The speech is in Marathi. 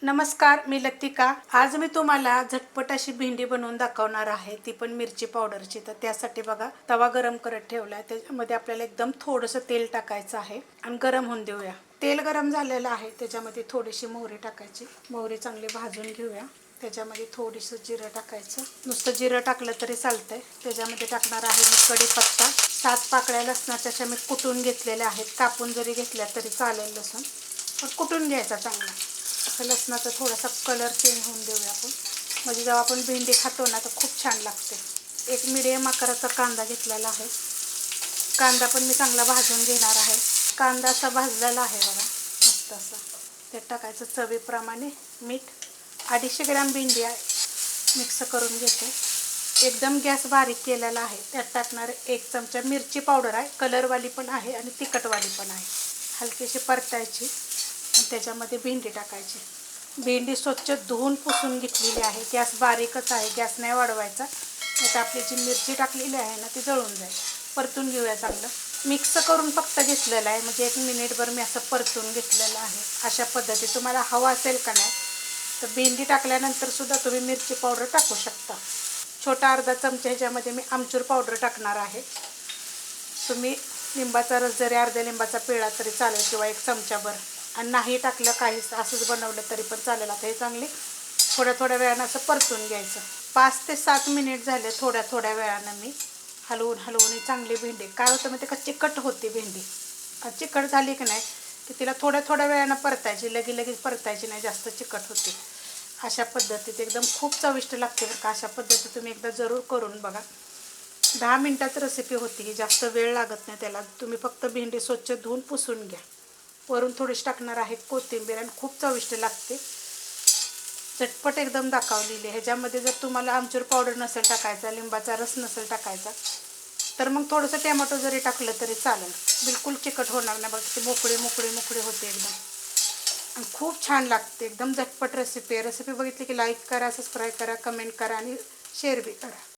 नमस्कार, मी लतिका। आज मी तुम्हाला झटपट अशी भेंडी बनवून दाखवणार आहे, ती पण मिरची पावडरची। तर त्यासाठी बघा, तवा गरम करत ठेवलाय। त्याच्यामध्ये आपल्याला एकदम थोडंसं तेल टाकायचं आहे आणि गरम होऊन देऊया। तेल गरम झालेलं आहे, त्याच्यामध्ये थोडीशी मोहरी टाकायची। मोहरी चांगली भाजून घेऊया। त्याच्यामध्ये थोडीसं जिरं टाकायचं, नुसतं जिरं टाकलं तरी चालतंय। त्याच्यामध्ये टाकणार आहे मी कढीपत्ता। 7 पाकळ्या लसणाच्या अशा मी कुटून घेतलेल्या आहेत, कापून जरी घेतल्या तरी चालेल लसूण, पण कुटून घ्यायचा चांगला। असं लसणाचा थोडासा कलर चेंज होऊन देऊया आपण, म्हणजे जेव्हा आपण भेंडी खातो ना तर खूप छान लागते। एक मीडियम आकाराचा कांदा घेतलेला आहे, कांदा पण मी चांगला भाजून घेणार आहे। कांदा असा भाजलेला आहे बघा, मस्त असा। त्यात टाकायचं चवीप्रमाणे मीठ। 250 ग्रॅम भेंडी आहे, मिक्स करून घेते। एकदम गॅस बारीक केलेला आहे। त्यात टाकणार 1 चमचा मिरची पावडर आहे, कलरवाली पण आहे आणि तिखटवाली पण आहे। हलकीशी परतायची आणि त्याच्यामध्ये भेंडी टाकायची। भेंडी स्वच्छ धुवून पुसून घेतलेली आहे। गॅस बारीकच आहे, गॅस नाही वाढवायचा, नाही तर आपली जी मिरची टाकलेली आहे ना ती जळून जाईल। परतून घेऊया चांगलं, मिक्स करून फक्त घेतलेलं आहे, म्हणजे 1 मिनिटभर मी असं परतून घेतलेलं आहे। अशा पद्धती तुम्हाला हवा असेल का नाही तर भेंडी टाकल्यानंतर सुद्धा तुम्ही मिरची पावडर टाकू शकता। छोटा अर्धा चमचा ह्याच्यामध्ये मी आमचूर पावडर टाकणार आहे। तुम्ही लिंबाचा रस जरी अर्ध्या लिंबाचा पिळा तरी चालेल, किंवा 1 चमचाभर। आणि नाही टाकलं काहीच, असंच बनवलं तरी पण चालेल। आता हे चांगली थोड्या वेळानं असं परतून घ्यायचं। 5 ते 7 मिनिट झाले, थोड्या वेळानं मी हलवून चांगली भेंडी, काय होतं मग ते का चिकट होते भेंडी। चिकट झाली की नाही की तिला थोड्या वेळानं परतायची, लगेच परतायची नाही, जास्त चिकट होते। अशा पद्धतीत एकदम खूप चविष्ट लागते बरं का। अशा पद्धतीत तुम्ही एकदा जरूर करून बघा। 10 मिनिटात रेसिपी होती ही, जास्त वेळ लागत नाही त्याला। तुम्ही फक्त भेंडी स्वच्छ धुवून पुसून घ्या। वरून थोडीशी टाकणार आहे कोथिंबीर आणि खूप चविष्ट लागते। झटपट एकदम दाखवलेली आहे। ह्याच्यामध्ये जर तुम्हाला आमचूर पावडर नसेल टाकायचा, लिंबाचा रस नसेल टाकायचा, तर मग थोडंसं टोमॅटो जरी टाकलं तरी चालेल। बिलकुल चिकट होणार नाही बघा, ती मोकळी होते एकदम, आणि खूप छान लागते। एकदम झटपट रेसिपी आहे। रेसिपी बघितली की लाईक करा, सबस्क्राईब करा, कमेंट करा आणि शेअर बी करा।